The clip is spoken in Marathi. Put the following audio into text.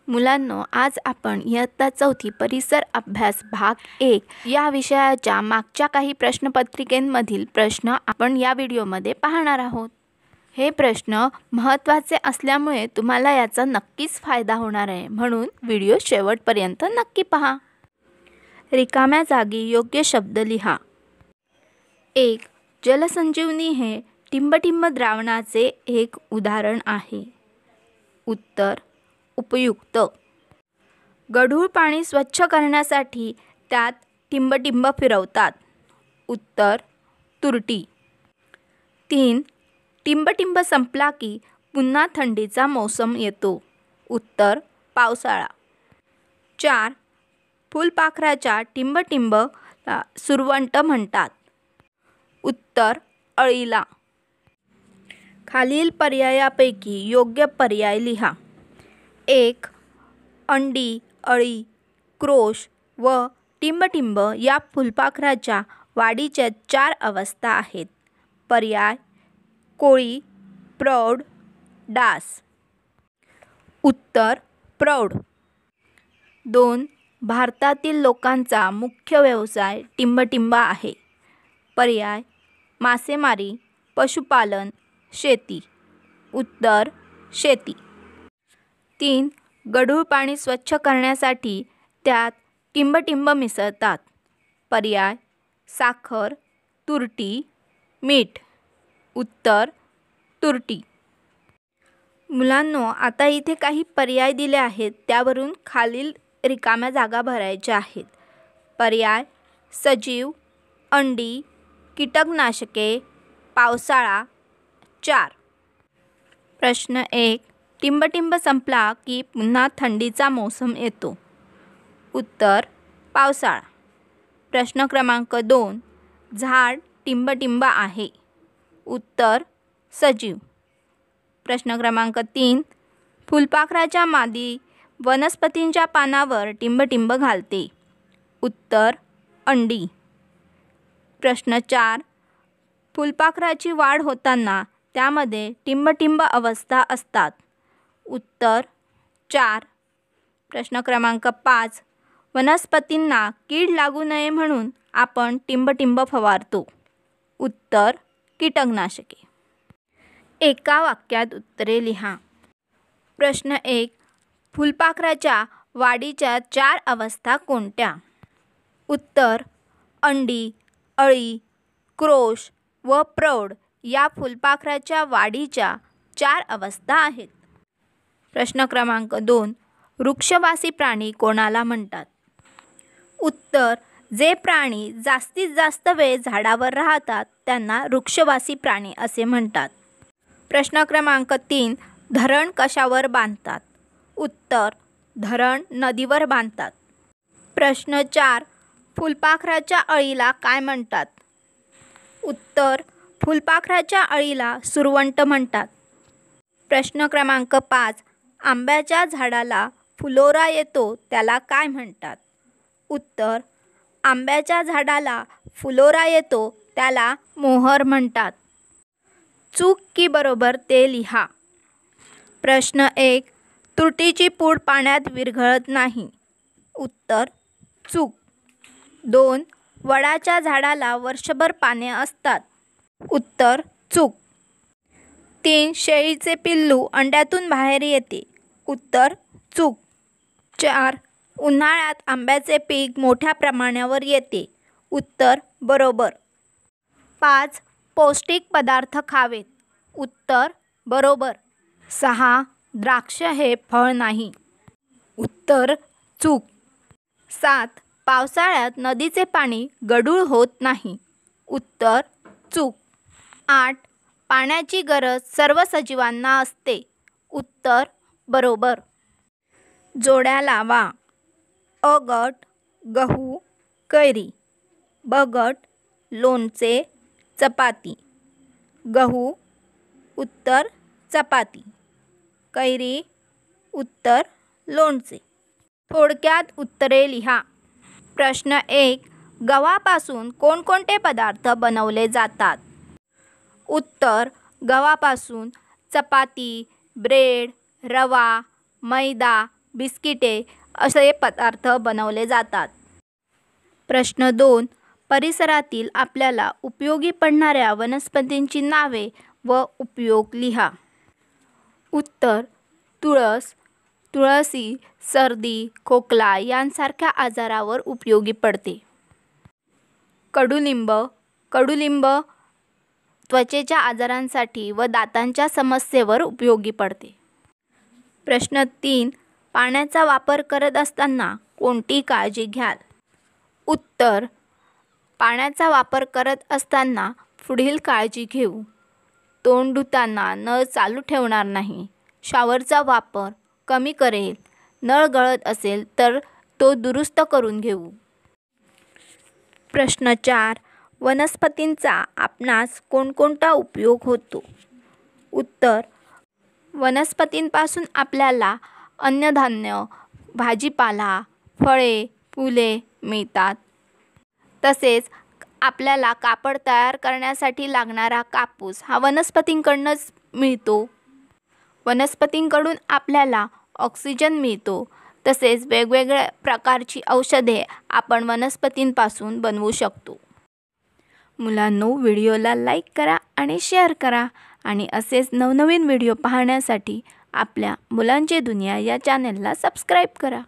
मुलांनो, आज आपण इयत्ता 4थी परिसर अभ्यास भाग 1 या विषयाच्या मागच्या काही प्रश्नपत्रिकेमधील प्रश्न आपण या व्हिडिओमध्ये पाहणार आहोत। हे प्रश्न महत्त्वाचे असल्यामुळे तुम्हाला याचा नक्कीच फायदा होणार आहे, म्हणून व्हिडिओ शेवटपर्यंत नक्की पहा। रिकाम्या जागी योग्य शब्द लिहा। 1. जलसंजीवनी हे टिंबटिंब द्रावणाचे एक उदाहरण आहे। उत्तर उपयुक्त। गढूळ पाणी स्वच्छ करण्यासाठी त्यात टिंबटिंब फिरवतात। उत्तर तुरटी। 3. टिंबटिंब संपला की पुन्हा थंडीचा मौसम येतो। उत्तर पावसाळा। 4. फुलपाखराच्या टिंबटिंबला सुरवंट म्हणतात। उत्तर अळीला। खालील पर्यायापैकी योग्य पर्याय लिहा। 1. अंडी, अळी, क्रोश व टिंबटिंब या फुलपाखराच्या वाढीच्या 4 अवस्था आहेत। पर्याय: कोळी, प्रौढ, डास। उत्तर प्रौढ। 2. भारतातील लोकांचा मुख्य व्यवसाय टिंबटिंब आहे। पर्याय: मासेमारी, पशुपालन, शेती। उत्तर शेती। 3. गढूळ पाणी स्वच्छ करण्यासाठी त्यात टिंबटिंब मिसळतात। पर्याय: साखर, तुरटी, मीठ। उत्तर तुरटी। मुलांनो, आता इथे काही पर्याय दिले आहेत, त्यावरून खालील रिकाम्या जागा भरायच्या आहेत। पर्याय: सजीव, अंडी, कीटकनाशके, पावसाळा, 4। प्रश्न 1. टिंबटिंब संपला की पुन्हा थंडीचा मौसम येतो। उत्तर पावसाळा। प्रश्न क्रमांक 2. झाड टिंबटिंब आहे। उत्तर सजीव। प्रश्न क्रमांक 3. फुलपाखराच्या मादी वनस्पतींच्या पानावर टिंबटिंब घालते। उत्तर अंडी। प्रश्न 4. फुलपाखराची वाढ होताना त्यामध्ये टिंबटिंब अवस्था असतात। उत्तर 4। प्रश्न क्रमांक 5. वनस्पतींना कीड लागू नये म्हणून आपण टिंबटिंब फवारतो। उत्तर कीटकनाशके। एका वाक्यात उत्तरे लिहा। प्रश्न 1. फुलपाखराच्या वाढीच्या 4 अवस्था कोणत्या? उत्तर अंडी, अळी, क्रोश व प्रौढ या फुलपाखराच्या वाढीच्या 4 अवस्था आहेत। प्रश्न क्रमांक 2. वृक्षवासी प्राणी कोणाला म्हणतात? उत्तर जे प्राणी जास्तीत जास्त वेळ झाडावर राहतात त्यांना वृक्षवासी प्राणी असे म्हणतात। प्रश्न क्रमांक 3. धरण कशावर बांधतात? उत्तर धरण नदीवर बांधतात। प्रश्न 4. फुलपाखराच्या अळीला काय म्हणतात? उत्तर फुलपाखराच्या अळीला सुरवंट म्हणतात। प्रश्न क्रमांक 5. आंब्याच्या झाडाला फुलोरा येतो त्याला काय म्हणतात? उत्तर आंब्याच्या झाडाला फुलोरा येतो त्याला मोहर म्हणतात। चूक की बरोबर ते लिहा। प्रश्न 1. तुरटीची पूड पाण्यात विरघळत नाही। उत्तर चूक। 2. वडाच्या झाडाला वर्षभर पाने असतात। उत्तर चूक। 3. शेळीचे पिल्लू अंड्यातून बाहेर येते। उत्तर चूक। 4. उन्हाळ्यात आंब्याचे पीक मोठ्या प्रमाणावर येते। उत्तर बरोबर। 5. पौष्टिक पदार्थ खावेत। उत्तर बरोबर। 6. द्राक्ष हे फळ नाही। उत्तर चूक। 7. पावसाळ्यात नदीचे पाणी गढूळ होत नाही। उत्तर चूक। 8. पाण्याची गरज सर्व सजीवांना असते। उत्तर बरोबर। जोड्या लावा। अ गट गहू, कैरी। ब गट लोणचे, चपाती। गहू उत्तर चपाती, कैरी उत्तर लोणचे। थोडक्यात उत्तरे लिहा। प्रश्न 1. गव्हापासून कोणकोणते पदार्थ बनवले जातात? उत्तर गव्हापासून चपाती, ब्रेड, रवा, मैदा, बिस्किटे असे पदार्थ बनवले जातात. प्रश्न 2. परिसरातील आपल्याला उपयोगी पडणाऱ्या वनस्पतींची नावे व उपयोग लिहा. उत्तर: तुळस. तुळसी सर्दी, खोकला यांसारख्या आजारावर उपयोगी पडते. कडुलिंब. कडुलिंब त्वचेच्या आजारांसाठी व दातांच्या समस्येवर उपयोगी पडते. प्रश्न 3. पाण्याचा वापर करत असताना कोणती काळजी घ्याल? उत्तर: पाण्याचा वापर करत असताना पुढील काळजी घेऊ. तोंड धुताना नळ चालू ठेवणार नाही. शॉवरचा वापर कमी करेल. नळ गळत असेल तर तो दुरुस्त करून घेऊ. प्रश्न 4. वनस्पतींचा आपणास कोणकोणता उपयोग होतो? उत्तर: वनस्पतींपासून आपल्याला अन्नधान्य, भाजीपाला, फळे, फुले मिळतात. तसेच आपल्याला कापड तयार करण्यासाठी लागणारा कापूस हा वनस्पतींकडूनच मिळतो. वनस्पतींकडून आपल्याला ऑक्सिजन मिळतो. तसेच वेगवेगळ्या प्रकारची औषधे आपण वनस्पतींपासून बनवू शकतो. मुलांनो, व्हिडिओला लाईक करा आणि शेअर करा आणि असेच नवनवीन व्हिडिओ पाहण्यासाठी आपल्या मुलांची दुनिया या चॅनेलला सबस्क्राईब करा.